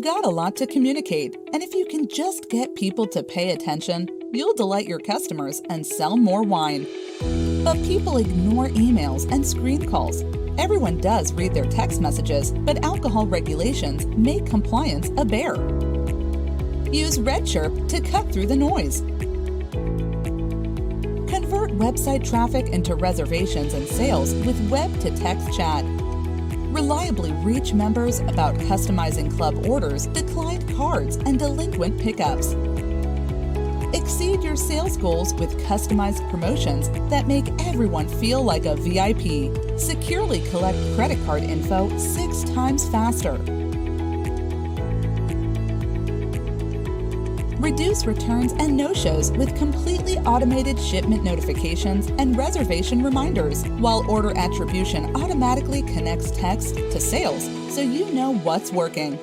You've got a lot to communicate, and if you can just get people to pay attention, you'll delight your customers and sell more wine. But people ignore emails and screen calls. Everyone does read their text messages, but alcohol regulations make compliance a bear. Use RedChirp to cut through the noise. Convert website traffic into reservations and sales with web-to-text chat. Reliably reach members about customizing club orders, declined cards, and delinquent pickups. Exceed your sales goals with customized promotions that make everyone feel like a VIP. Securely collect credit card info 6 times faster. Reduce returns and no-shows with completely automated shipment notifications and reservation reminders, while order attribution automatically connects text to sales so you know what's working.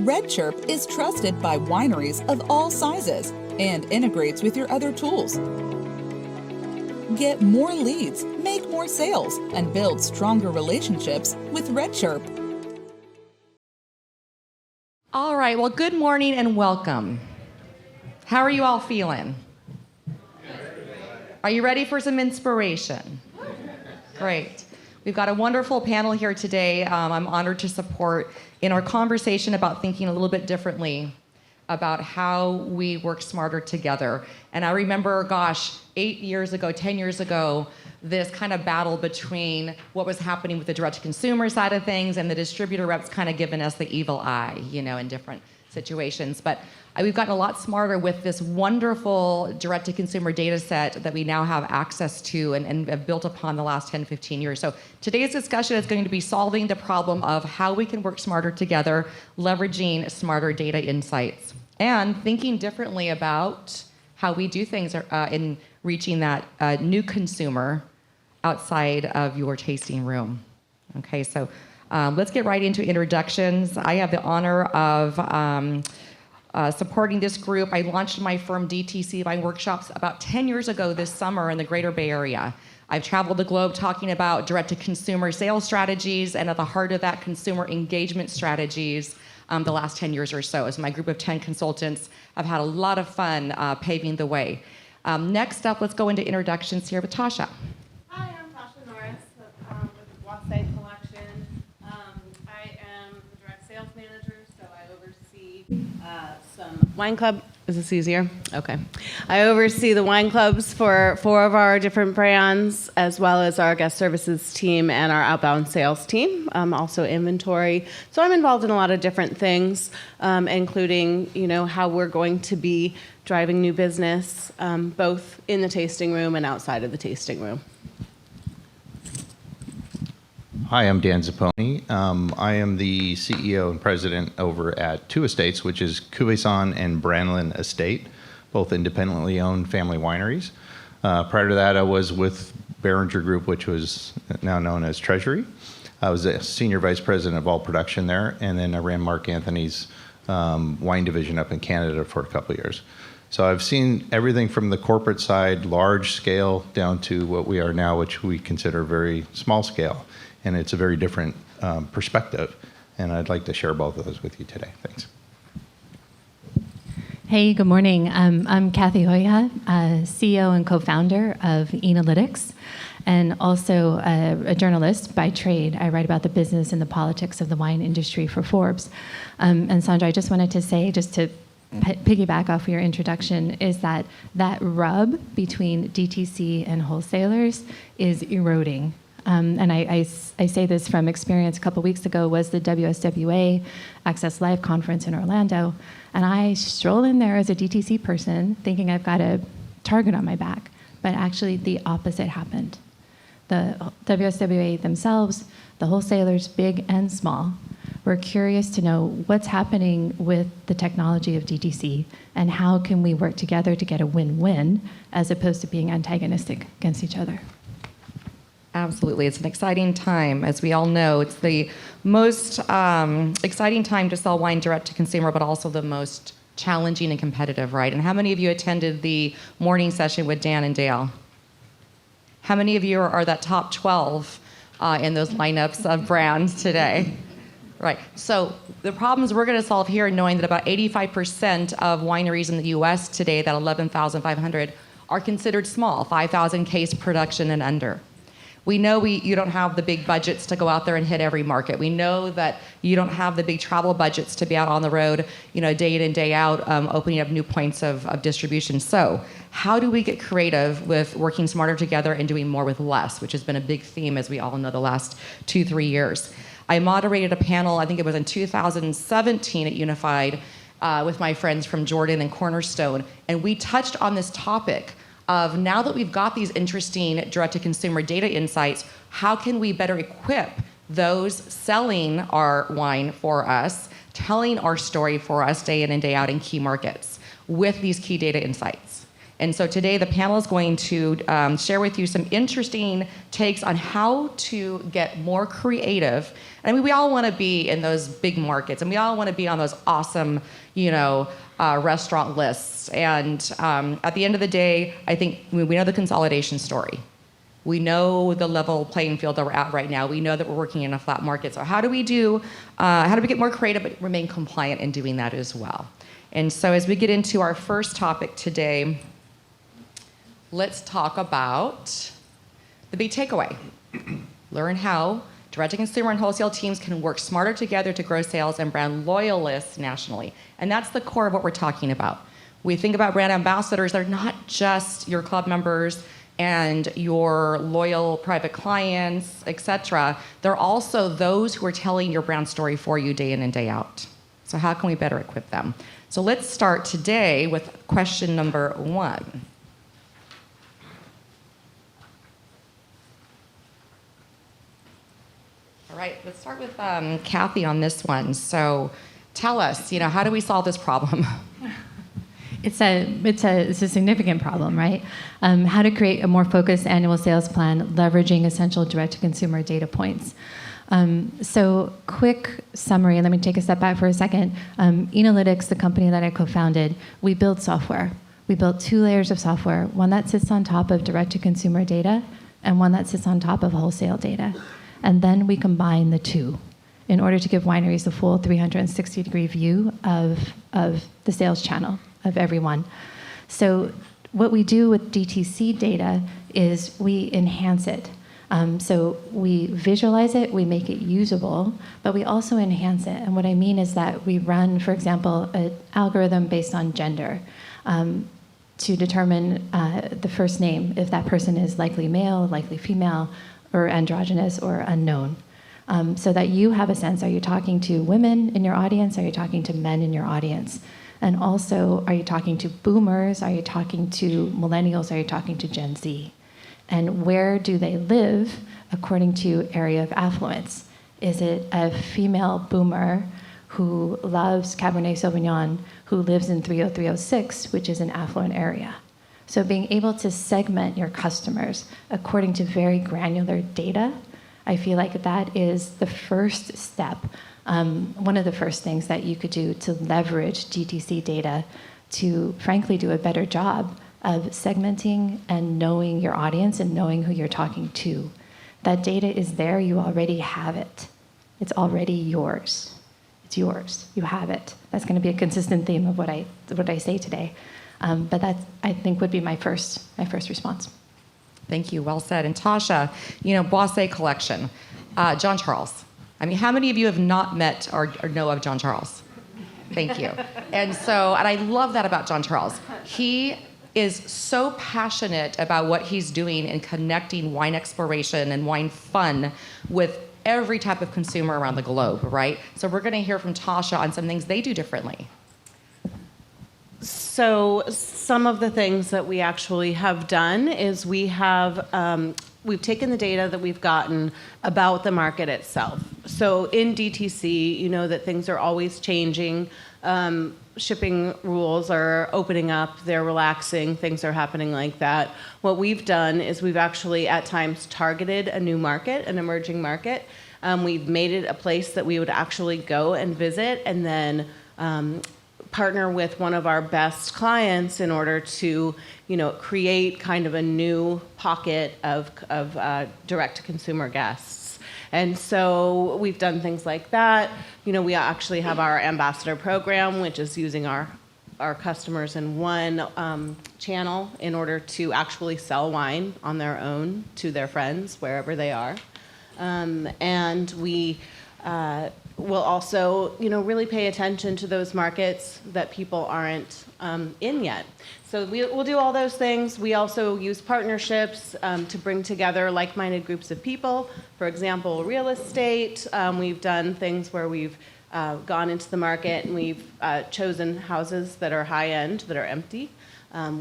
RedChirp is trusted by wineries of all sizes and integrates with your other tools. Get more leads, make more sales, and build stronger relationships with RedChirp. All right, well, good morning and welcome. How are you all feeling? Are you ready for some inspiration? Great. We've got a wonderful panel here today. I'm honored to support in our conversation about thinking a little bit differently about how we work smarter together. And I remember, 8 years ago, 10 years ago, this kind of battle between what was happening with the direct-to-consumer side of things and the distributor reps kind of giving us the evil eye, in different situations. But we've gotten a lot smarter with this wonderful direct-to-consumer data set that we now have access to and have built upon the last 10, 15 years. So today's discussion is going to be solving the problem of how we can work smarter together, leveraging smarter data insights, and thinking differently about how we do things in reaching that new consumer outside of your tasting room. Okay, so let's get right into introductions. I have the honor of supporting this group. I launched my firm DTC Wine Workshops about 10 years ago this summer in the greater Bay Area. I've traveled the globe talking about direct-to-consumer sales strategies, and at the heart of that, consumer engagement strategies the last 10 years or so. As my group of 10 consultants, I've had a lot of fun paving the way. Next up, let's go into introductions here with Tosha. Hi, I'm Tosha Norris with the Boisset collection. I am the direct sales manager, so I oversee some wine club. Is this easier? Okay. I oversee the wine clubs for 4 of our different brands, as well as our guest services team and our outbound sales team, also inventory. So I'm involved in a lot of different things, including, how we're going to be driving new business, both in the tasting room and outside of the tasting room. Hi, I'm Dan Zepponi. I am the CEO and president over at 2 estates, which is Cuvaison and Branlin Estate, both independently owned family wineries. Prior to that, I was with Behringer Group, which was now known as Treasury. I was a senior vice president of all production there, and then I ran Mark Anthony's wine division up in Canada for a couple of years. So I've seen everything from the corporate side, large scale, down to what we are now, which we consider very small scale. And it's a very different perspective, and I'd like to share both of those with you today. Thanks. Hey, good morning. I'm Cathy Huyghe, CEO and co-founder of Enolytics, and also a journalist by trade. I write about the business and the politics of the wine industry for Forbes. And Sandra, I just wanted to say, just to piggyback off your introduction, is that rub between DTC and wholesalers is eroding. And I say this from experience. A couple weeks ago was the WSWA Access Live conference in Orlando, and I stroll in there as a DTC person thinking I've got a target on my back, but actually the opposite happened. The WSWA themselves, the wholesalers, big and small, were curious to know what's happening with the technology of DTC and how can we work together to get a win-win as opposed to being antagonistic against each other. Absolutely. It's an exciting time. As we all know, it's the most exciting time to sell wine direct to consumer, but also the most challenging and competitive, right? And how many of you attended the morning session with Dan and Dale? How many of you are that top 12 in those lineups of brands today? Right. So the problems we're going to solve here, knowing that about 85% of wineries in the U.S. today, that 11,500, are considered small, 5,000 case production and under. We know you don't have the big budgets to go out there and hit every market. We know that you don't have the big travel budgets to be out on the road, day in and day out, opening up new points of distribution. So how do we get creative with working smarter together and doing more with less, which has been a big theme, as we all know, the last 2-3 years. I moderated a panel, I think it was in 2017 at Unified, with my friends from Jordan and Cornerstone, and we touched on this topic of, now that we've got these interesting direct-to-consumer data insights, how can we better equip those selling our wine for us, telling our story for us day in and day out in key markets with these key data insights? And so today the panel is going to share with you some interesting takes on how to get more creative. I mean, we all want to be in those big markets, and we all want to be on those awesome, restaurant lists. And at the end of the day, I think we know the consolidation story. We know the level playing field that we're at right now. We know that we're working in a flat market. So how do we get more creative but remain compliant in doing that as well? And so as we get into our first topic today, let's talk about the big takeaway. Learn how direct-to-consumer and wholesale teams can work smarter together to grow sales and brand loyalists nationally. And that's the core of what we're talking about. We think about brand ambassadors, they're not just your club members and your loyal private clients, etc. They're also those who are telling your brand story for you day in and day out. So how can we better equip them? So let's start today with question number 1. All right, let's start with Cathy on this one. So tell us, how do we solve this problem? It's a significant problem, right? How to create a more focused annual sales plan, leveraging essential direct-to-consumer data points. So quick summary, and let me take a step back for a second. Enolytics, the company that I co-founded, we build software. We built 2 layers of software, one that sits on top of direct-to-consumer data and one that sits on top of wholesale data. And then we combine the 2 in order to give wineries the full 360-degree view of the sales channel of everyone. So what we do with DTC data is we enhance it. So we visualize it, we make it usable, but we also enhance it. And what I mean is that we run, for example, an algorithm based on gender to determine the first name, if that person is likely male, likely female, or androgynous or unknown, so that you have a sense, are you talking to women in your audience? Are you talking to men in your audience? And also, are you talking to boomers? Are you talking to millennials? Are you talking to Gen Z? And where do they live according to area of affluence? Is it a female boomer who loves Cabernet Sauvignon, who lives in 30306, which is an affluent area? So being able to segment your customers according to very granular data, I feel like that is the first step, one of the first things that you could do to leverage DTC data to, frankly, do a better job of segmenting and knowing your audience and knowing who you're talking to. That data is there, you already have it. It's already yours. It's yours, you have it. That's gonna be a consistent theme of what I say today. But that, I think, would be my first response. Thank you, well said. And Tosha, Boisset collection, John Charles. I mean, how many of you have not met or know of John Charles? Thank you. And I love that about John Charles. He is so passionate about what he's doing in connecting wine exploration and wine fun with every type of consumer around the globe, right? So we're gonna hear from Tosha on some things they do differently. So some of the things that we actually have done is we've taken the data that we've gotten about the market itself. So in DTC, you know that things are always changing. Shipping rules are opening up, they're relaxing, things are happening like that. What we've done is we've actually at times targeted a new market, an emerging market. We've made it a place that we would actually go and visit and then partner with one of our best clients in order to, create kind of a new pocket of direct-to-consumer guests. And so we've done things like that. You know, we actually have our ambassador program, which is using our customers in one channel in order to actually sell wine on their own to their friends wherever they are. And we will also, you know, really pay attention to those markets that people aren't in yet. So we'll do all those things. We also use partnerships to bring together like-minded groups of people. For example, real estate. We've done things where we've gone into the market and we've chosen houses that are high-end, that are empty.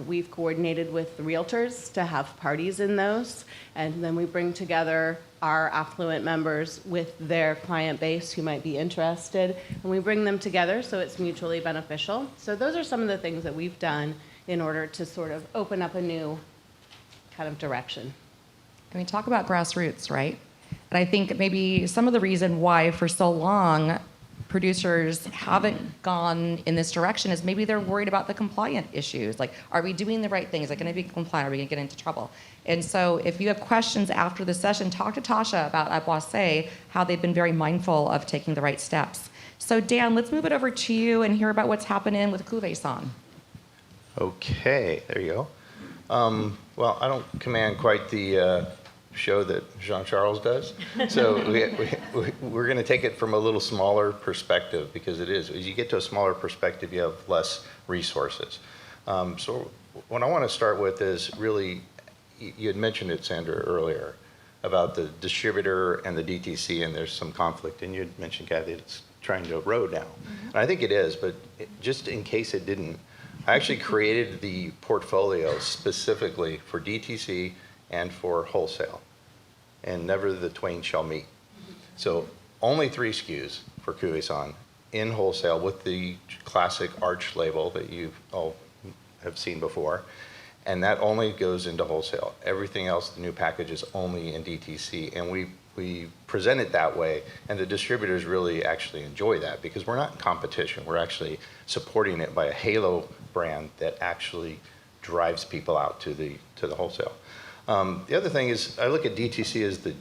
We've coordinated with the realtors to have parties in those, and then we bring together our affluent members with their client base who might be interested, and we bring them together so it's mutually beneficial. So those are some of the things that we've done in order to sort of open up a new kind of direction. And we talk about grassroots, right? And I think maybe some of the reason why for so long producers haven't gone in this direction is maybe they're worried about the compliant issues. Like, are we doing the right thing? Is it going to be compliant? Are we going to get into trouble? And so if you have questions after the session, talk to Tosha about at Boisset how they've been very mindful of taking the right steps. So Dan, let's move it over to you and hear about what's happening with Cuvaison. Okay, there you go. Well, I don't command quite the show that Jean-Charles does. So we're going to take it from a little smaller perspective, because it is. As you get to a smaller perspective, you have less resources. So what I want to start with is really, you had mentioned it, Sandra, earlier, about the distributor and the DTC, and there's some conflict. And you had mentioned, Cathy, it's trying to erode now. And I think it is, but just in case it didn't, I actually created the portfolio specifically for DTC and for wholesale, and never the twain shall meet. So only 3 SKUs for Cuvaison in wholesale with the classic arch label that you all have seen before, and that only goes into wholesale. Everything else, the new package, is only in DTC, and we present it that way, and the distributors really actually enjoy that, because we're not in competition. We're actually supporting it by a halo brand that actually drives people out to the wholesale. The other thing is, I look at DTC as the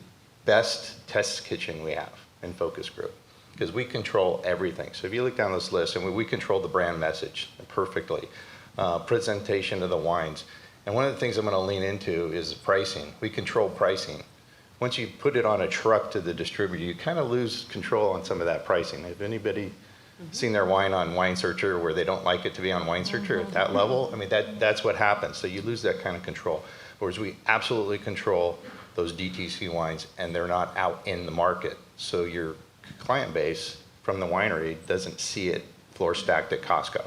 best test kitchen we have in focus group, because we control everything. So if you look down this list, and we control the brand message perfectly, presentation of the wines. And one of the things I'm going to lean into is pricing. We control pricing. Once you put it on a truck to the distributor, you kind of lose control on some of that pricing. Have anybody seen their wine on Wine Searcher where they don't like it to be on Wine Searcher at that level? I mean, that's what happens. So you lose that kind of control. Whereas we absolutely control those DTC wines, and they're not out in the market. So your client base from the winery doesn't see it floor stacked at Costco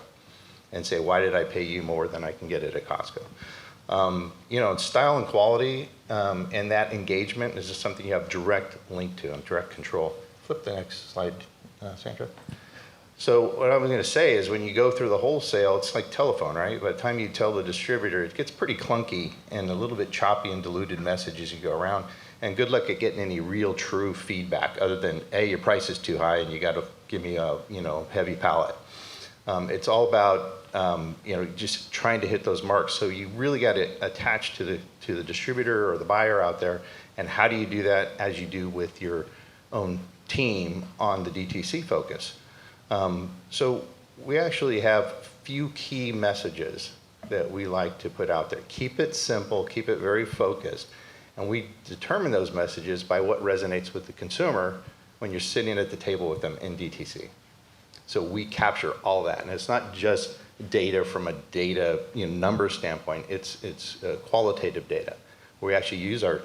and say, why did I pay you more than I can get it at Costco? You know, style and quality and that engagement is just something you have direct link to and direct control. Flip the next slide, Sandra. So what I was going to say is, when you go through the wholesale, it's like telephone, right? By the time you tell the distributor, it gets pretty clunky and a little bit choppy and diluted message as you go around. And good luck at getting any real true feedback other than, hey, your price is too high and you got to give me a heavy pallet. It's all about just trying to hit those marks. So you really got to attach to the distributor or the buyer out there. And how do you do that? As you do with your own team on the DTC focus. So we actually have a few key messages that we like to put out there. Keep it simple, keep it very focused. And we determine those messages by what resonates with the consumer when you're sitting at the table with them in DTC. So we capture all that. And it's not just data from a data number standpoint, it's qualitative data. We actually use our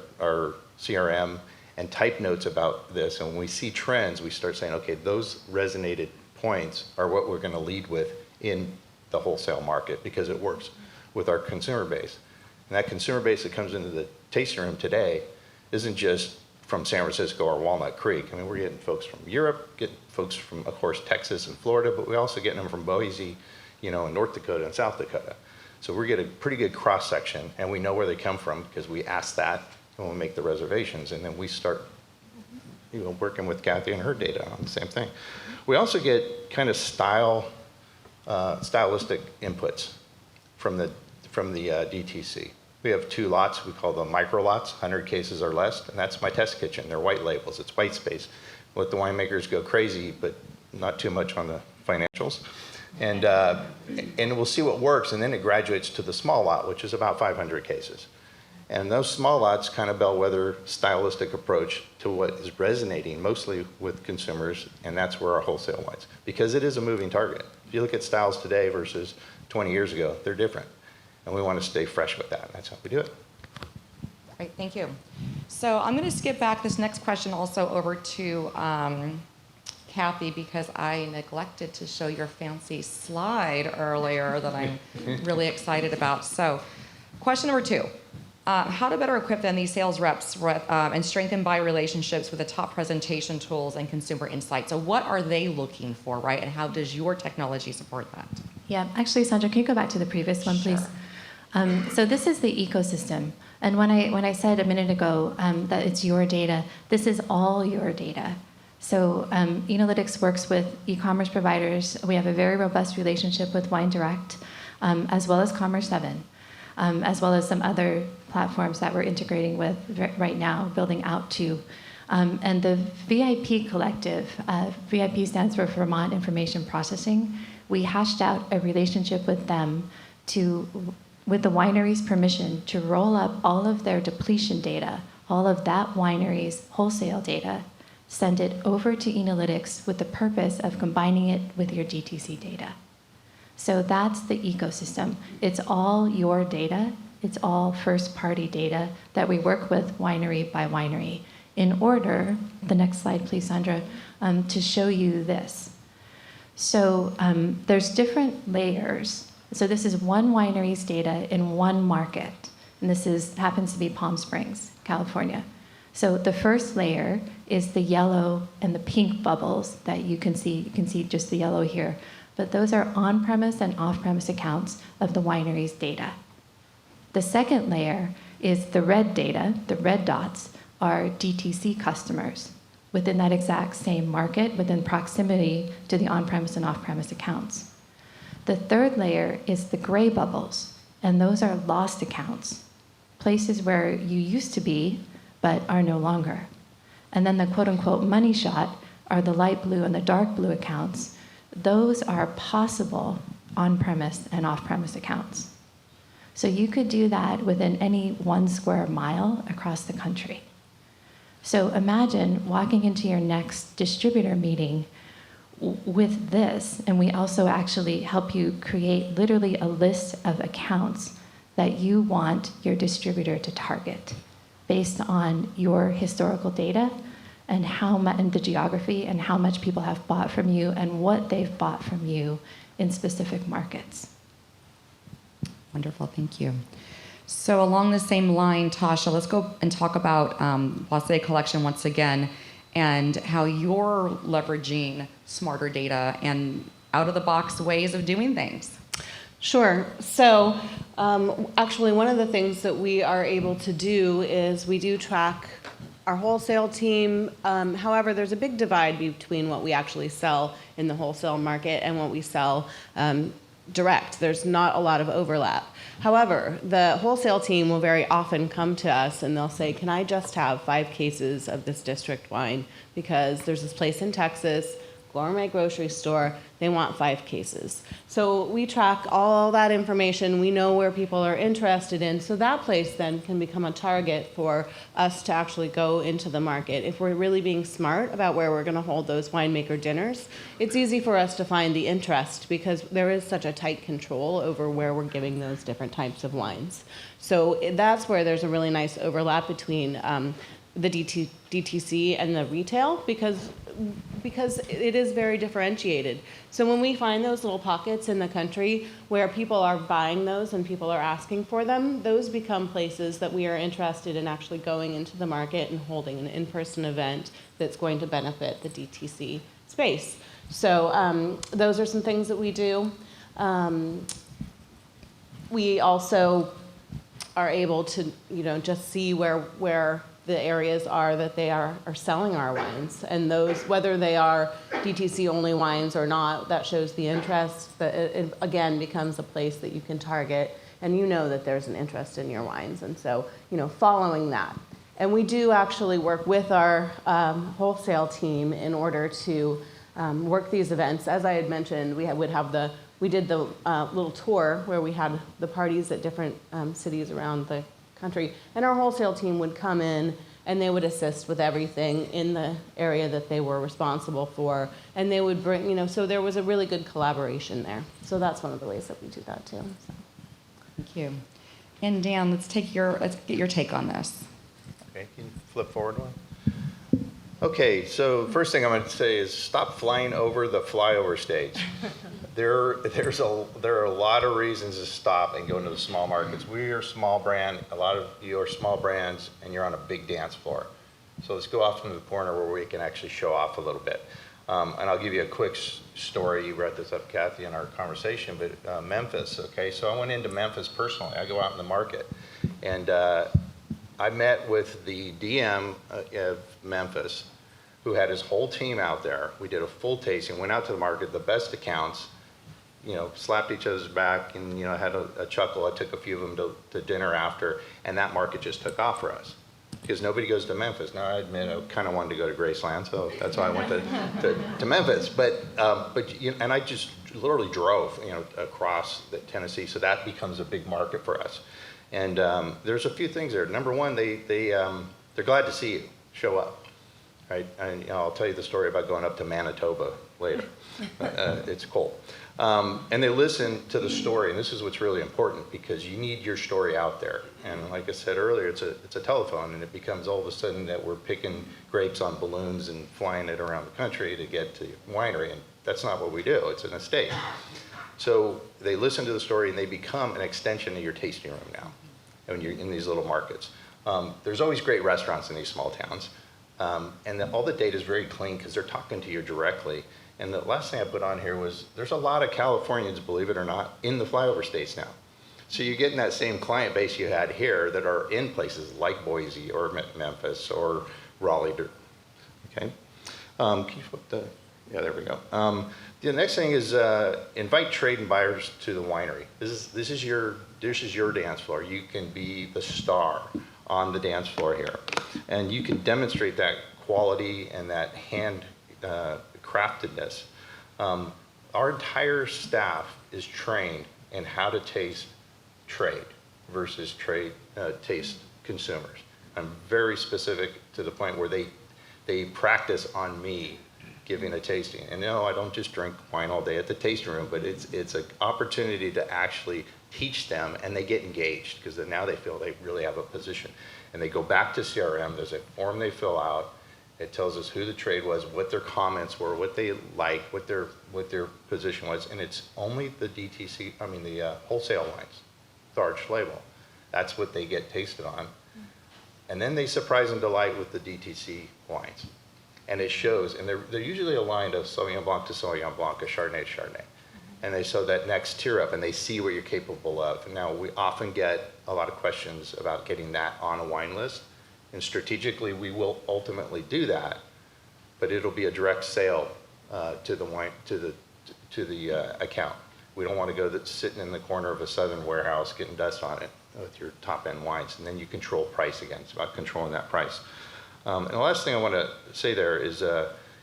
CRM and type notes about this. And when we see trends, we start saying, okay, those resonated points are what we're going to lead with in the wholesale market, because it works with our consumer base. And that consumer base that comes into the tasting room today isn't just from San Francisco or Walnut Creek. I mean, we're getting folks from Europe, getting folks from, of course, Texas and Florida, but we're also getting them from Boise, in North Dakota and South Dakota. So we get a pretty good cross section, and we know where they come from because we ask that when we make the reservations, and then we start working with Cathy and her data on the same thing. We also get kind of stylistic inputs from the DTC. We have 2 lots, we call them micro lots, 100 cases or less, and that's my test kitchen. They're white labels, it's white space. Let the winemakers go crazy, but not too much on the financials. And we'll see what works, and then it graduates to the small lot, which is about 500 cases. And those small lots kind of bellwether stylistic approach to what is resonating mostly with consumers, and that's where our wholesale wines, because it is a moving target. If you look at styles today versus 20 years ago, they're different. And we want to stay fresh with that. That's how we do it. Great, thank you. So I'm going to skip back this next question also over to Cathy, because I neglected to show your fancy slide earlier that I'm really excited about. So question number 2. How to better equip then these sales reps and strengthen buyer relationships with the top presentation tools and consumer insights. So what are they looking for, right? And how does your technology support that? Yeah, actually, Sandra, can you go back to the previous one, please? Sure. So this is the ecosystem. And when I said a minute ago that it's your data, this is all your data. So Enolytics works with e-commerce providers. We have a very robust relationship with Wine Direct, as well as Commerce7, as well as some other platforms that we're integrating with right now, building out to. And the VIP collective, VIP stands for Vermont Information Processing. We hashed out a relationship with them with the winery's permission to roll up all of their depletion data, all of that winery's wholesale data, send it over to Enolytics with the purpose of combining it with your DTC data. So that's the ecosystem. It's all your data. It's all first-party data that we work with winery by winery in order, the next slide please, Sandra, to show you this. So there's different layers. So this is one winery's data in one market, and this happens to be Palm Springs, California. So the first layer is the yellow and the pink bubbles that you can see. You can see just the yellow here. But those are on-premise and off-premise accounts of the winery's data. The second layer is the red data. The red dots are DTC customers within that exact same market, within proximity to the on-premise and off-premise accounts. The third layer is the gray bubbles, and those are lost accounts, places where you used to be but are no longer. And then the quote-unquote money shot are the light blue and the dark blue accounts. Those are possible on-premise and off-premise accounts. So you could do that within any 1 square mile across the country. So imagine walking into your next distributor meeting with this, and we also actually help you create literally a list of accounts that you want your distributor to target based on your historical data and and the geography and how much people have bought from you and what they've bought from you in specific markets. Wonderful, thank you. So along the same line, Tosha, let's go and talk about Boisset collection once again and how you're leveraging smarter data and out-of-the-box ways of doing things. Sure. So actually one of the things that we are able to do is we do track our wholesale team. However, there's a big divide between what we actually sell in the wholesale market and what we sell direct. There's not a lot of overlap. However, the wholesale team will very often come to us and they'll say, can I just have 5 cases of this district wine? Because there's this place in Texas, gourmet grocery store, they want 5 cases. So we track all that information. We know where people are interested in. So that place then can become a target for us to actually go into the market. If we're really being smart about where we're going to hold those winemaker dinners, it's easy for us to find the interest because there is such a tight control over where we're giving those different types of wines. So that's where there's a really nice overlap between the DTC and the retail because it is very differentiated. So when we find those little pockets in the country where people are buying those and people are asking for them, those become places that we are interested in actually going into the market and holding an in-person event that's going to benefit the DTC space. So those are some things that we do. We also are able to, just see where the areas are that they are selling our wines. And those, whether they are DTC only wines or not, that shows the interest. But it again becomes a place that you can target and you know that there's an interest in your wines. And so, following that. And we do actually work with our wholesale team in order to work these events. As I had mentioned, we did the little tour where we had the parties at different cities around the country, and our wholesale team would come in and they would assist with everything in the area that they were responsible for, and they would bring, so there was a really good collaboration there. So that's one of the ways that we do that too. So. Thank you. And Dan, let's get your take on this. Okay, can you flip forward one? Okay, so first thing I'm going to say is stop flying over the flyover stage. There are a lot of reasons to stop and go into the small markets. We are a small brand. A lot of you are small brands, and you're on a big dance floor. So let's go off into the corner where we can actually show off a little bit. And I'll give you a quick story. You brought this up, Cathy, in our conversation, but Memphis, okay? So I went into Memphis personally. I go out in the market, and I met with the DM of Memphis, who had his whole team out there. We did a full tasting, went out to the market, the best accounts, slapped each other's back, and had a chuckle. I took a few of them to dinner after, and that market just took off for us because nobody goes to Memphis. Now I admit I kind of wanted to go to Graceland, so that's why I went to Memphis. And I just literally drove across Tennessee, so that becomes a big market for us. And there's a few things there. Number one, they're glad to see you show up. Right? And I'll tell you the story about going up to Manitoba later. It's cold. And they listen to the story, and this is what's really important because you need your story out there. And like I said earlier, it's a telephone, and it becomes all of a sudden that we're picking grapes on balloons and flying it around the country to get to the winery, and that's not what we do. It's an estate. So they listen to the story, and they become an extension of your tasting room now when you're in these little markets. There's always great restaurants in these small towns. And all the data is very clean because they're talking to you directly. And the last thing I put on here was there's a lot of Californians, believe it or not, in the flyover states now. So you're getting that same client base you had here that are in places like Boise or Memphis or Raleigh. Okay. Can you flip yeah, there we go. The next thing is invite trade and buyers to the winery. This is your dance floor. You can be the star on the dance floor here. And you can demonstrate that quality and that hand craftedness. Our entire staff is trained in how to taste trade versus taste consumers. I'm very specific to the point where they practice on me giving a tasting. And no, I don't just drink wine all day at the tasting room, but it's an opportunity to actually teach them, and they get engaged because now they feel they really have a position. And they go back to CRM, there's a form they fill out, it tells us who the trade was, what their comments were, what they liked, what their position was, and it's only the DTC, the wholesale wines, the arch label. That's what they get tasted on. And then they surprise and delight with the DTC wines. And it shows, and they're usually aligned of Sauvignon Blanc to Sauvignon Blanc, a Chardonnay to Chardonnay. And they show that next tier up, and they see what you're capable of. And now we often get a lot of questions about getting that on a wine list. And strategically, we will ultimately do that, but it'll be a direct sale to the account. We don't want to go sitting in the corner of a southern warehouse getting dust on it with your top-end wines, and then you control price again. It's about controlling that price. And the last thing I want to say there is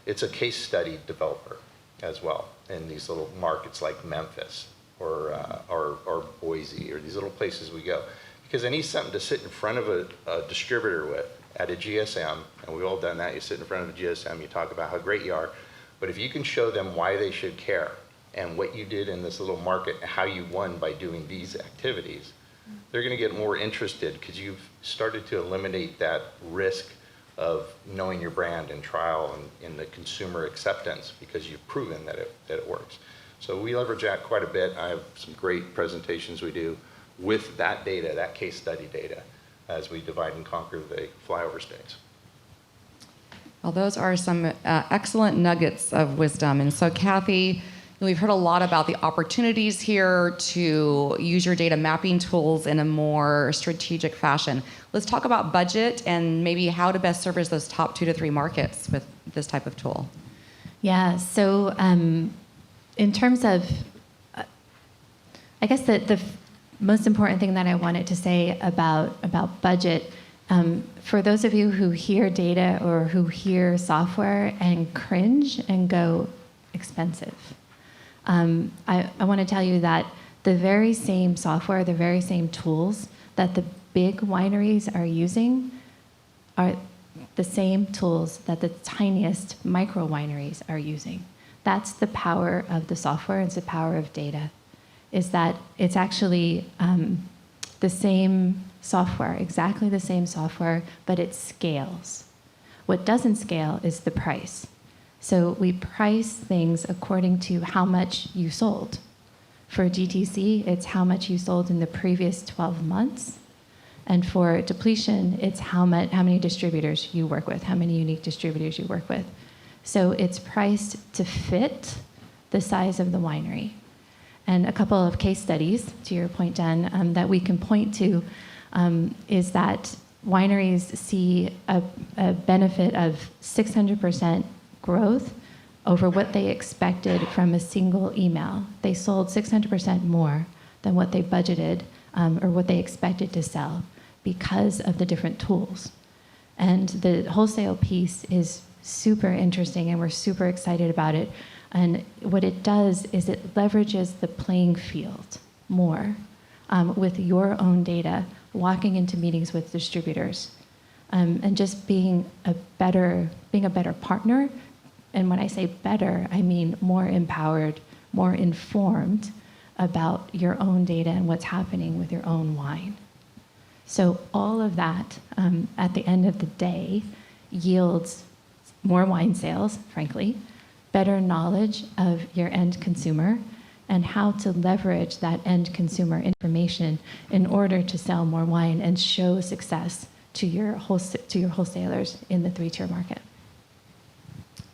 it's a case study developer as well in these little markets like Memphis or Boise or these little places we go. Because I need something to sit in front of a distributor with at a GSM, and we've all done that. You sit in front of a GSM, you talk about how great you are, but if you can show them why they should care and what you did in this little market, how you won by doing these activities, they're going to get more interested because you've started to eliminate that risk of knowing your brand and trial and in the consumer acceptance because you've proven that it works. So we leverage that quite a bit. I have some great presentations we do with that data, that case study data, as we divide and conquer the flyover states. Well, those are some excellent nuggets of wisdom. And so, Cathy, we've heard a lot about the opportunities here to use your data mapping tools in a more strategic fashion. Let's talk about budget and maybe how to best service those top 2 to 3 markets with this type of tool. Yeah, so in terms of, I guess the most important thing that I wanted to say about budget, for those of you who hear data or who hear software and cringe and go, expensive, I want to tell you that the very same software, the very same tools that the big wineries are using are the same tools that the tiniest micro wineries are using. That's the power of the software, it's the power of data, is that it's actually the same software, exactly the same software, but it scales. What doesn't scale is the price. So we price things according to how much you sold. For DTC, it's how much you sold in the previous 12 months. And for depletion, it's how many distributors you work with, how many unique distributors you work with. So it's priced to fit the size of the winery. And a couple of case studies, to your point, Dan, that we can point to is that wineries see a benefit of 600% growth over what they expected from a single email. They sold 600% more than what they budgeted or what they expected to sell because of the different tools. And the wholesale piece is super interesting, and we're super excited about it. And what it does is it leverages the playing field more with your own data, walking into meetings with distributors, and just being a better partner. And when I say better, I mean more empowered, more informed about your own data and what's happening with your own wine. So all of that, at the end of the day, yields more wine sales, frankly, better knowledge of your end consumer, and how to leverage that end consumer information in order to sell more wine and show success to your wholesalers in the 3-tier market.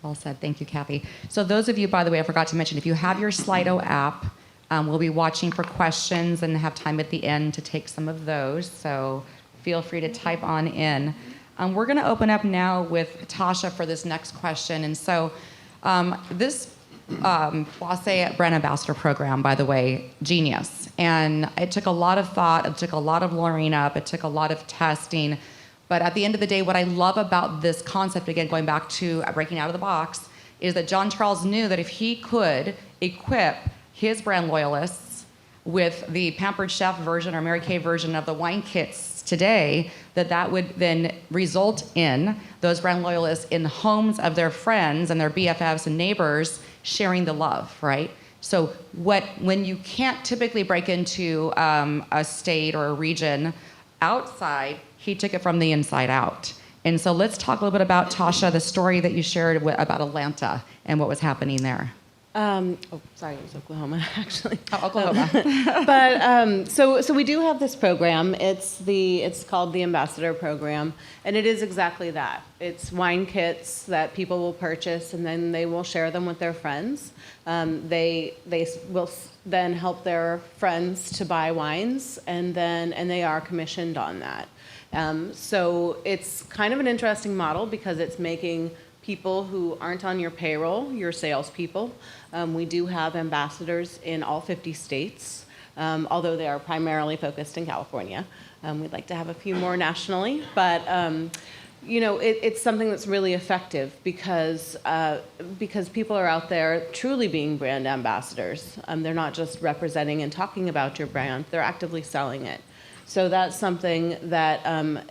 Well said. Thank you, Cathy. So those of you, by the way, I forgot to mention, if you have your Slido app, we'll be watching for questions and have time at the end to take some of those. So feel free to type on in. We're going to open up now with Tosha for this next question. And so this Boisset Brand Ambassador program, by the way, genius. And it took a lot of thought. It took a lot of lawyering up. It took a lot of testing. But at the end of the day, what I love about this concept, again, going back to breaking out of the box, is that John Charles knew that if he could equip his brand loyalists with the Pampered Chef version or Mary Kay version of the wine kits today, that would then result in those brand loyalists in the homes of their friends and their BFFs and neighbors sharing the love, right? So when you can't typically break into a state or a region outside, he took it from the inside out. And so let's talk a little bit about, Tosha, the story that you shared about Atlanta and what was happening there. Sorry, it was Oklahoma, actually. Oh, Oklahoma. But so we do have this program. It's called the Ambassador Program, and it is exactly that. It's wine kits that people will purchase, and then they will share them with their friends. They will then help their friends to buy wines, and they are commissioned on that. So it's kind of an interesting model because it's making people who aren't on your payroll your salespeople. We do have ambassadors in all 50 states, although they are primarily focused in California. We'd like to have a few more nationally, but it's something that's really effective because people are out there truly being brand ambassadors. They're not just representing and talking about your brand; they're actively selling it. So that's something that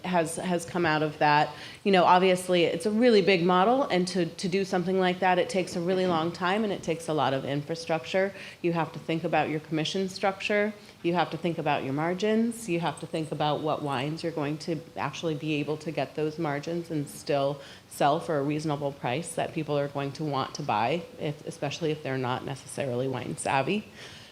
has come out of that. Obviously, it's a really big model, and to do something like that, it takes a really long time, and it takes a lot of infrastructure. You have to think about your commission structure. You have to think about your margins. You have to think about what wines you're going to actually be able to get those margins and still sell for a reasonable price that people are going to want to buy, especially if they're not necessarily wine savvy.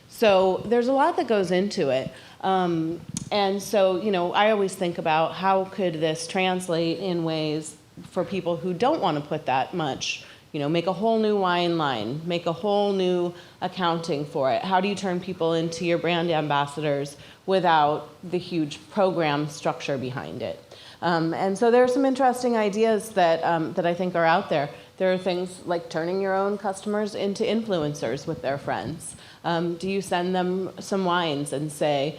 So there's a lot that goes into it. And so, I always think about how could this translate in ways for people who don't want to put that much, make a whole new wine line, make a whole new accounting for it. How do you turn people into your brand ambassadors without the huge program structure behind it? And so there are some interesting ideas that I think are out there. There are things like turning your own customers into influencers with their friends. Do you send them some wines and say,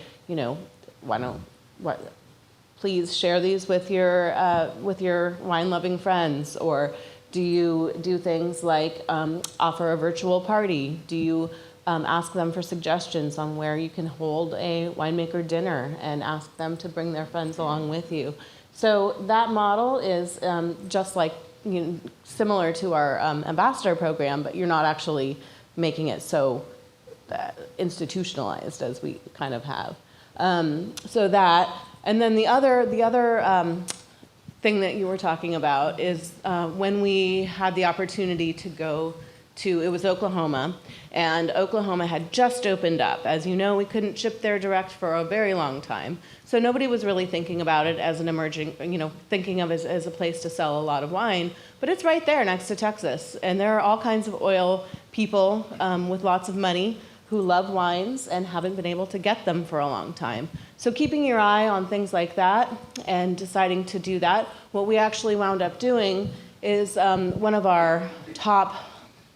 please share these with your wine-loving friends? Or do you do things like offer a virtual party? Do you ask them for suggestions on where you can hold a winemaker dinner and ask them to bring their friends along with you? So that model is just like, similar to our ambassador program, but you're not actually making it so institutionalized as we kind of have. So that, and then the other thing that you were talking about is when we had the opportunity to go to, it was Oklahoma, and Oklahoma had just opened up. As you know, we couldn't ship there direct for a very long time. So nobody was really thinking about it as an emerging, thinking of it as a place to sell a lot of wine. But it's right there next to Texas. And there are all kinds of oil people with lots of money who love wines and haven't been able to get them for a long time. So keeping your eye on things like that and deciding to do that, what we actually wound up doing is one of our top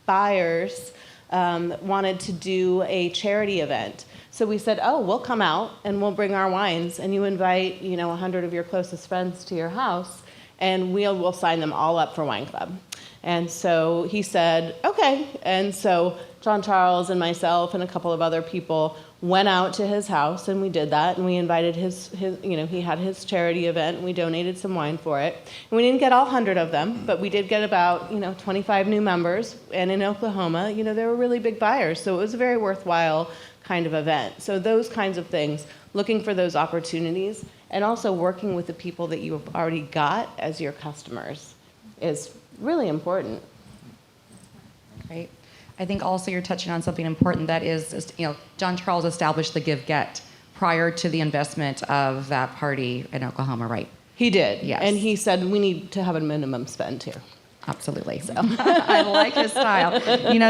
buyers wanted to do a charity event. So we said, oh, we'll come out and we'll bring our wines, and you invite 100 of your closest friends to your house, and we'll sign them all up for wine club. And so he said, okay. And so John Charles and myself and a couple of other people went out to his house, and we did that, and we invited his he had his charity event, and we donated some wine for it. And we didn't get all 100 of them, but we did get about 25 new members. And in Oklahoma, they were really big buyers, so it was a very worthwhile kind of event. So those kinds of things, looking for those opportunities, and also working with the people that you have already got as your customers is really important. Great. I think also you're touching on something important, that is, John Charles established the give-get prior to the investment of that party in Oklahoma, right? He did, yes. And he said we need to have a minimum spend here. Absolutely. So I like his style.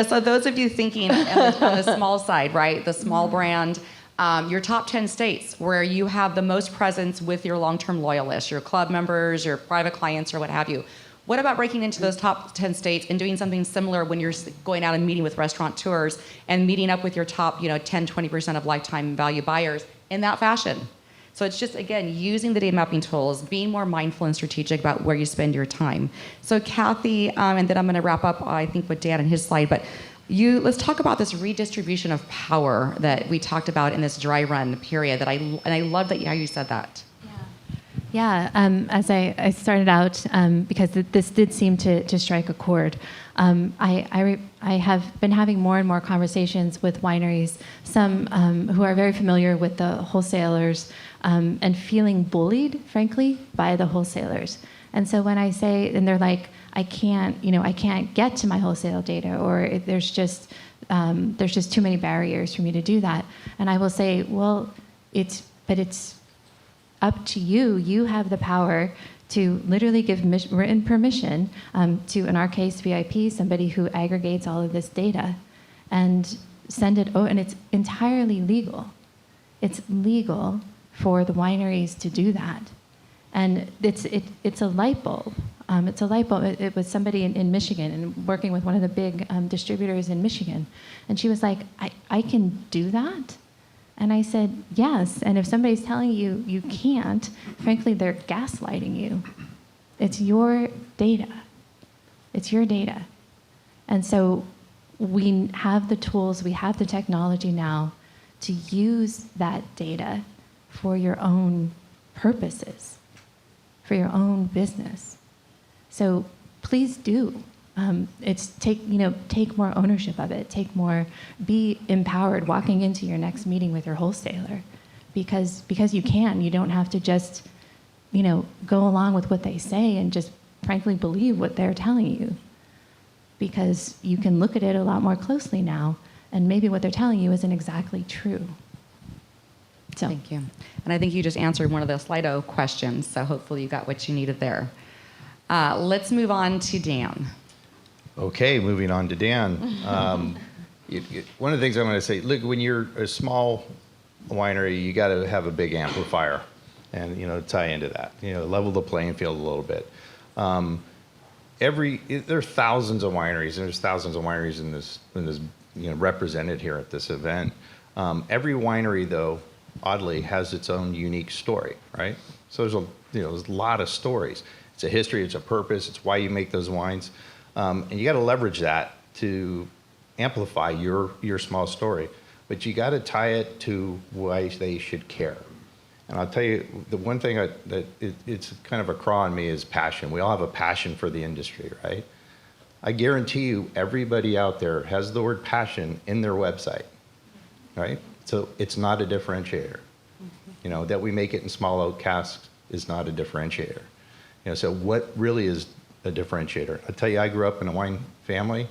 So those of you thinking on the small side, right, the small brand, your top 10 states where you have the most presence with your long-term loyalists, your club members, your private clients, or what have you. What about breaking into those top 10 states and doing something similar when you're going out and meeting with restaurateurs and meeting up with your top 10, 20% of lifetime value buyers in that fashion? So it's just, again, using the data mapping tools, being more mindful and strategic about where you spend your time. So Cathy, and then I'm going to wrap up, I think, with Dan and his slide, but let's talk about this redistribution of power that we talked about in this dry run period. And I love how you said that. Yeah, as I started out, because this did seem to strike a chord, I have been having more and more conversations with wineries, some who are very familiar with the wholesalers and feeling bullied, frankly, by the wholesalers. And so when I say, and they're like, I can't get to my wholesale data, or there's just too many barriers for me to do that. And I will say, well, it's up to you. You have the power to literally give written permission to, in our case, VIP, somebody who aggregates all of this data, and send it. And it's entirely legal. It's legal for the wineries to do that, and it's a light bulb. It's a light bulb. It was somebody in Michigan, and working with one of the big distributors in Michigan, and she was like, I can do that. And I said, yes, and if somebody's telling you you can't, frankly, they're gaslighting you. It's your data. It's your data. And so we have the tools, we have the technology now to use that data for your own purposes, for your own business. So please do. Take more ownership of it. Be empowered walking into your next meeting with your wholesaler, because you can. You don't have to just, go along with what they say and just frankly believe what they're telling you, because you can look at it a lot more closely now, and maybe what they're telling you isn't exactly true. So. Thank you. And I think you just answered one of the Slido questions, so hopefully you got what you needed there. Let's move on to Dan. Okay, moving on to Dan. One of the things I'm going to say, look, when you're a small winery, you got to have a big amplifier, and tie into that. Level the playing field a little bit. There are thousands of wineries, and there's thousands of wineries in this represented here at this event. Every winery, though, oddly, has its own unique story, right? So there's a lot of stories. It's a history, it's a purpose, it's why you make those wines. And you got to leverage that to amplify your small story. But you got to tie it to why they should care. And I'll tell you, the one thing it's kind of a craw in me is passion. We all have a passion for the industry, right? I guarantee you everybody out there has the word passion in their website, right? So it's not a differentiator. You know, that we make it in small oak casks is not a differentiator. You know, so what really is a differentiator? I'll tell you, I grew up in a wine family,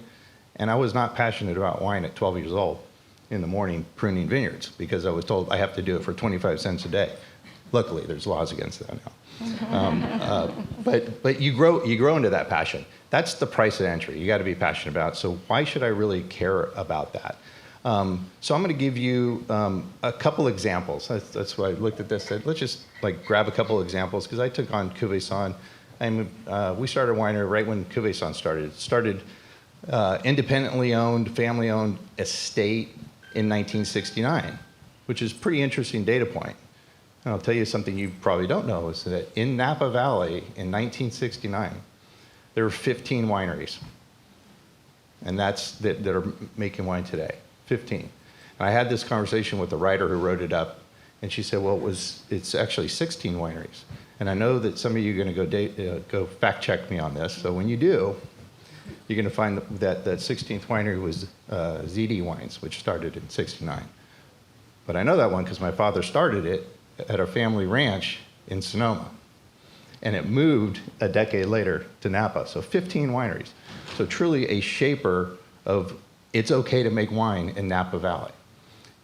and I was not passionate about wine at 12 years old in the morning pruning vineyards because I was told I have to do it for 25 cents a day. Luckily, there's laws against that now. But you grow into that passion. That's the price of entry. You got to be passionate about it. So why should I really care about that? So I'm going to give you a couple examples. That's why I looked at this. Said, let's just like grab a couple examples because I took on Cuvaison, and we started a winery right when Cuvaison started. It started independently owned, family-owned estate in 1969, which is a pretty interesting data point. And I'll tell you something you probably don't know is that in Napa Valley in 1969, there were 15 wineries, and that are making wine today. 15. And I had this conversation with the writer who wrote it up, and she said, well, it's actually 16 wineries. And I know that some of you are going to go fact check me on this. So when you do, you're going to find that 16th winery was ZD Wines, which started in 69. But I know that one because my father started it at a family ranch in Sonoma. And it moved a decade later to Napa. So 15 wineries. So truly a shaper of it's okay to make wine in Napa Valley.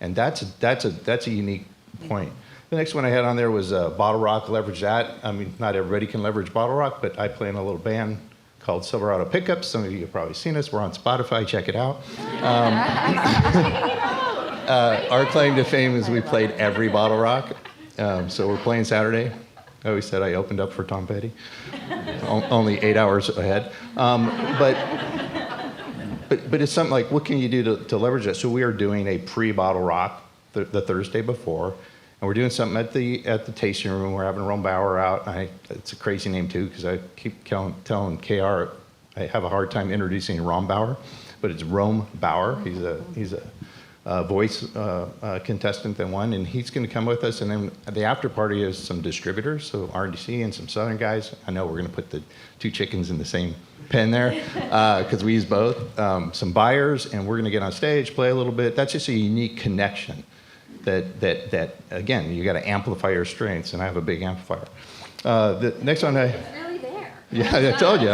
And that's a unique point. The next one I had on there was Bottle Rock, leverage that. I mean, not everybody can leverage Bottle Rock, but I play in a little band called Silverado Pickups. Some of you have probably seen us. We're on Spotify, check it out. Our claim to fame is we played every Bottle Rock. So we're playing Saturday. I always said I opened up for Tom Petty. Only 8 hours ahead. But it's something like, what can you do to leverage that? So we are doing a pre-Bottle Rock the Thursday before, and we're doing something at the tasting room. We're having Rome Bauer out. It's a crazy name too, because I keep telling KR I have a hard time introducing Rom Bauer, but it's Rome Bauer. He's a voice contestant that won, and he's going to come with us. And then the after party is some distributors, so RDC and some Southern guys. I know we're going to put the two chickens in the same pen there because we use both. Some buyers, and we're going to get on stage, play a little bit. That's just a unique connection that again, you got to amplify your strengths, and I have a big amplifier. The next one, It's really there. yeah, I told you.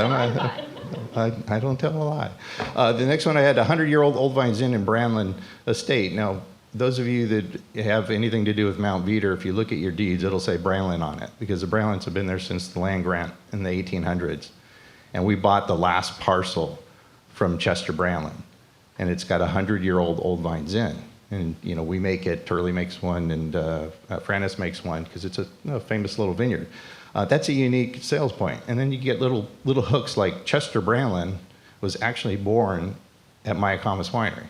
I don't tell a lie. The next one I had 100-year-old Old Vines Inn in Branlin Estate. Now, those of you that have anything to do with Mount Veeder, if you look at your deeds, it'll say Branlin on it because the Branlins have been there since the land grant in the 1800s. And we bought the last parcel from Chester Branlin, and it's got 100-year-old Old Vines Inn. And you know, we make it. Turley makes one, and Frannis makes one because it's a famous little vineyard. That's a unique sales point. And then you get little hooks like Chester Branlin was actually born at Mayacamas Winery.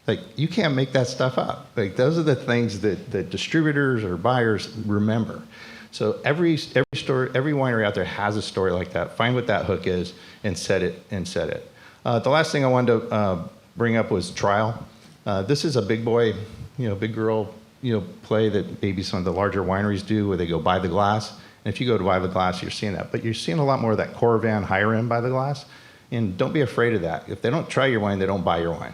Like, you can't make that stuff up. Like, those are the things that distributors or buyers remember. So every story, every winery out there has a story like that. Find what that hook is and set it. The last thing I wanted to bring up was trial. This is a big boy, big girl, play that maybe some of the larger wineries do, where they go buy the glass. And if you go to buy the glass, you're seeing that. But you're seeing a lot more of that Coravan higher end by the glass. And don't be afraid of that. If they don't try your wine, they don't buy your wine.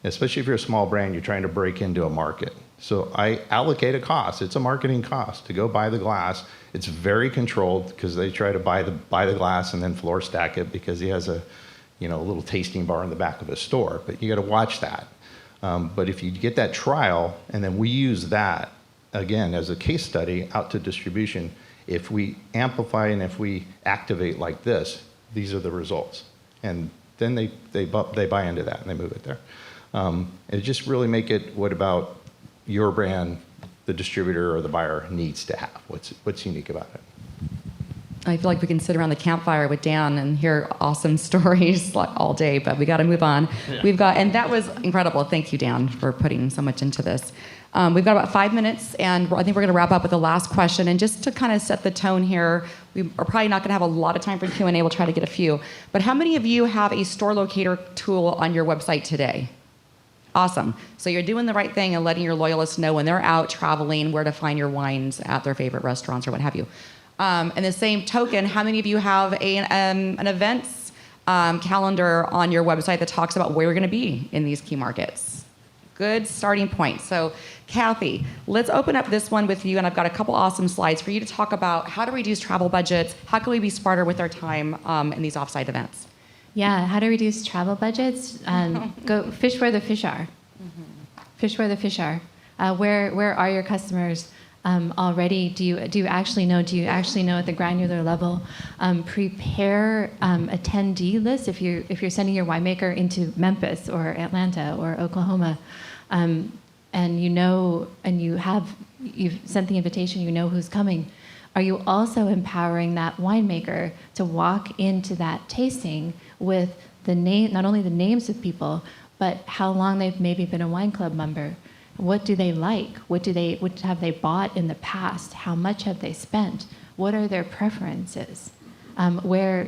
Especially if you're a small brand, you're trying to break into a market. So I allocate a cost. It's a marketing cost to go buy the glass. It's very controlled because they try to buy the glass and then floor stack it because he has a little tasting bar in the back of his store. But you got to watch that. But if you get that trial, and then we use that, again, as a case study out to distribution, if we amplify and if we activate like this, these are the results. And then they buy into that and they move it there. And just really make it what about your brand, the distributor or the buyer needs to have. What's unique about it? I feel like we can sit around the campfire with Dan and hear awesome stories like all day, but we got to move on. Yeah. And that was incredible. Thank you, Dan, for putting so much into this. We've got about 5 minutes, and I think we're going to wrap up with the last question. And just to kind of set the tone here, we are probably not going to have a lot of time for Q&A. We'll try to get a few. But how many of you have a store locator tool on your website today? Awesome. So you're doing the right thing and letting your loyalists know when they're out traveling where to find your wines at their favorite restaurants or what have you. And the same token, how many of you have an events calendar on your website that talks about where you're going to be in these key markets? Good starting point. So, Cathy, let's open up this one with you, and I've got a couple awesome slides for you to talk about how to reduce travel budgets, how can we be smarter with our time in these offsite events? Yeah, how to reduce travel budgets? Go fish where the fish are. Mm-hmm. Fish where the fish are. Where are your customers already? Do you actually know? Do you actually know at the granular level? Prepare attendee lists if you're sending your winemaker into Memphis or Atlanta or Oklahoma, and you've sent the invitation. You know who's coming. Are you also empowering that winemaker to walk into that tasting with not only the names of people, but how long they've maybe been a wine club member? What do they like? What have they bought in the past? How much have they spent? What are their preferences? Where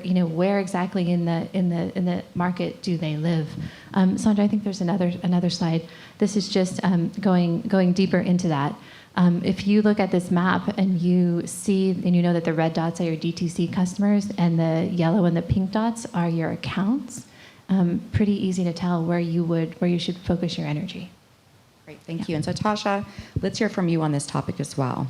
exactly in the market do they live? Sandra, I think there's another slide. This is just going deeper into that. If you look at this map and you see and you know that the red dots are your DTC customers and the yellow and the pink dots are your accounts, pretty easy to tell where you should focus your energy. Great, thank you. And so, Tosha, let's hear from you on this topic as well.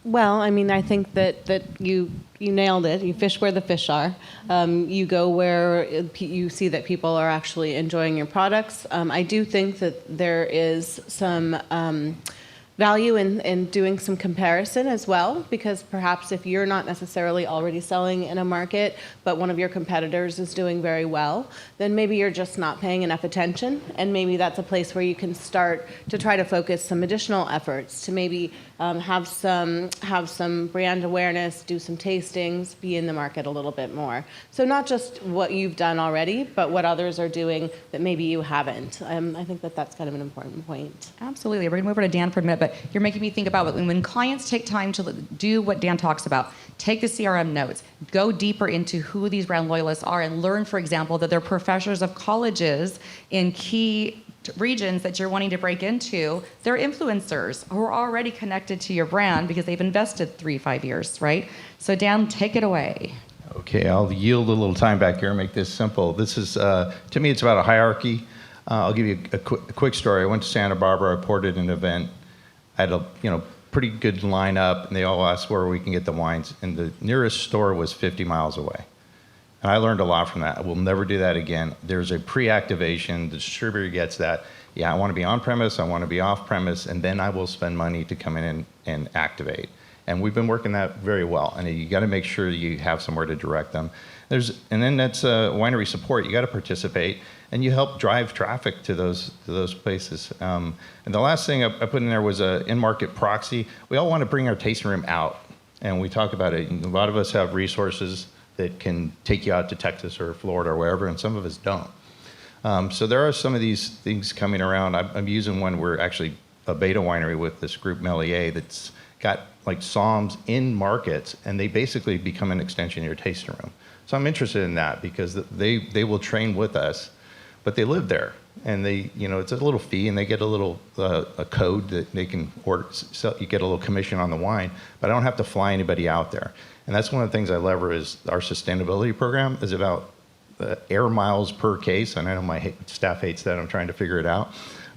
Well, I mean, I think that you nailed it. You fish where the fish are. You go where you see that people are actually enjoying your products. I do think that there is some value in doing some comparison as well, because perhaps if you're not necessarily already selling in a market, but one of your competitors is doing very well, then maybe you're just not paying enough attention, and maybe that's a place where you can start to try to focus some additional efforts to maybe have some brand awareness, do some tastings, be in the market a little bit more. So not just what you've done already, but what others are doing that maybe you haven't. I think that's kind of an important point. Absolutely. We're going to move over to Dan for a minute, but you're making me think about when clients take time to do what Dan talks about, take the CRM notes, go deeper into who these brand loyalists are, and learn, for example, that they're professors of colleges in key regions that you're wanting to break into. They're influencers who are already connected to your brand because they've invested 3-5 years, right? So Dan, take it away. Okay, I'll yield a little time back here and make this simple. This is, to me, it's about a hierarchy. I'll give you a quick story. I went to Santa Barbara, I reported an event. I had a pretty good lineup, and they all asked where we can get the wines, and the nearest store was 50 miles away. And I learned a lot from that. I will never do that again. There's a pre-activation. The distributor gets that. Yeah, I want to be on-premise, I want to be off-premise, and then I will spend money to come in and activate. And we've been working that very well. And you got to make sure you have somewhere to direct them. And then that's winery support. You got to participate, and you help drive traffic to those places. And the last thing I put in there was an in-market proxy. We all want to bring our tasting room out, and we talk about it. A lot of us have resources that can take you out to Texas or Florida or wherever, and some of us don't. So there are some of these things coming around. I'm using one. We're actually a beta winery with this group Melier that's got like Psalms in markets, and they basically become an extension of your tasting room. So I'm interested in that because they will train with us, but they live there, and it's a little fee, and they get a little a code that they can order. So you get a little commission on the wine, but I don't have to fly anybody out there. And that's one of the things I lever is our sustainability program is about air miles per case. And I know my staff hates that. I'm trying to figure it out,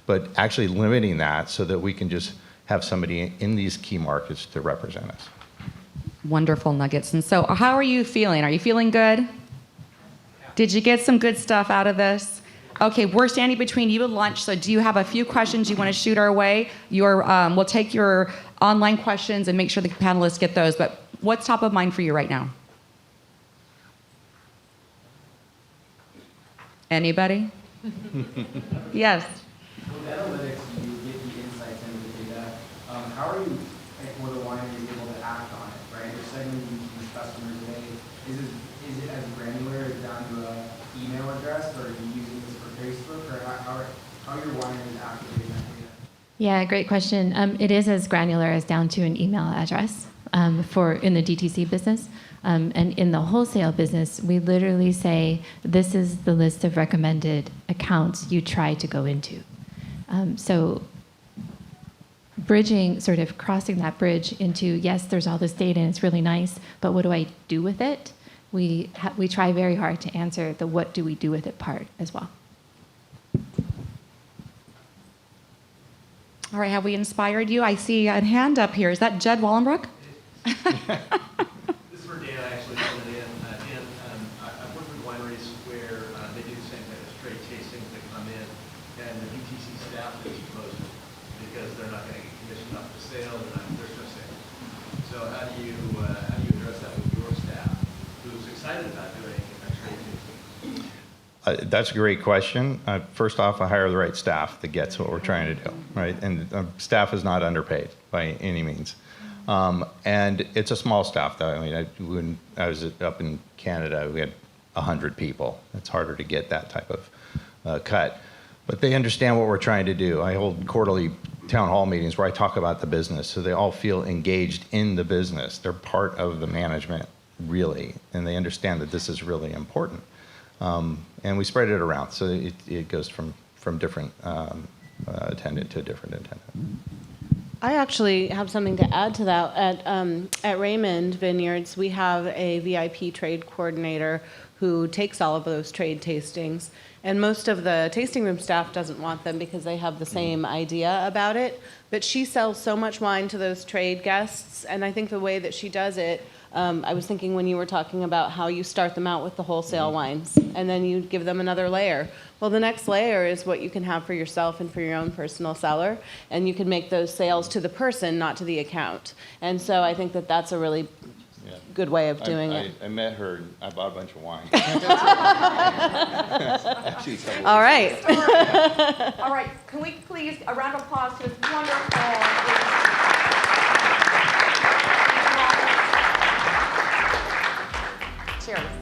but actually limiting that so that we can just have somebody in these key markets to represent us. Wonderful nuggets. And so how are you feeling? Are you feeling good? Did you get some good stuff out of this? Okay, we're standing between you and lunch, so do you have a few questions you want to shoot our way? We'll take your online questions and make sure the panelists get those, but what's top of mind for you right now? Anybody? Yes. With Enolytics, you get the insights into the data. How are you, for the winery, able to act on it, right? You're segmenting or are you using this for Facebook, or how are your wineries activating that data? Yeah, great question. It is as granular as down to an email address for in the DTC business. And in the wholesale business, we literally say, this is the list of recommended accounts you try to go into. So bridging, sort of crossing that bridge into, yes, there's all this data and it's really nice, but what do I do with it? We try very hard to answer the what do we do with it part as well. All right, have we inspired you? I see a hand up here. Is that Jed Wallenbrook? This is for Dan. I actually sent it in. Dan, I've worked with wineries where they do the same thing as trade tastings that come in, and the DTC staff is opposed to it because they're not going to get commissioned up for sale. There's no sale. So how do you address that with your staff, who's excited about doing a trade tasting? That's a great question. First off, I hire the right staff that gets what we're trying to do, right? And staff is not underpaid by any means. And it's a small staff, though. I mean, when I was up in Canada, we had 100 people. It's harder to get that type of cut. But they understand what we're trying to do. I hold quarterly town hall meetings where I talk about the business, so they all feel engaged in the business. They're part of the management, really, and they understand that this is really important. And we spread it around, so it goes from different attendant to different attendant. I actually have something to add to that. At Raymond Vineyards, we have a VIP trade coordinator who takes all of those trade tastings. And most of the tasting room staff doesn't want them because they have the same idea about it. But she sells so much wine to those trade guests, and I think the way that she does it, I was thinking when you were talking about how you start them out with the wholesale wines, and then you give them another layer. Well, the next layer is what you can have for yourself and for your own personal cellar, and you can make those sales to the person, not to the account. And so I think that that's a really good way of doing it. I met her, and I bought a bunch of wine. All right. All right, can we please, a round of applause to this wonderful. Cheers.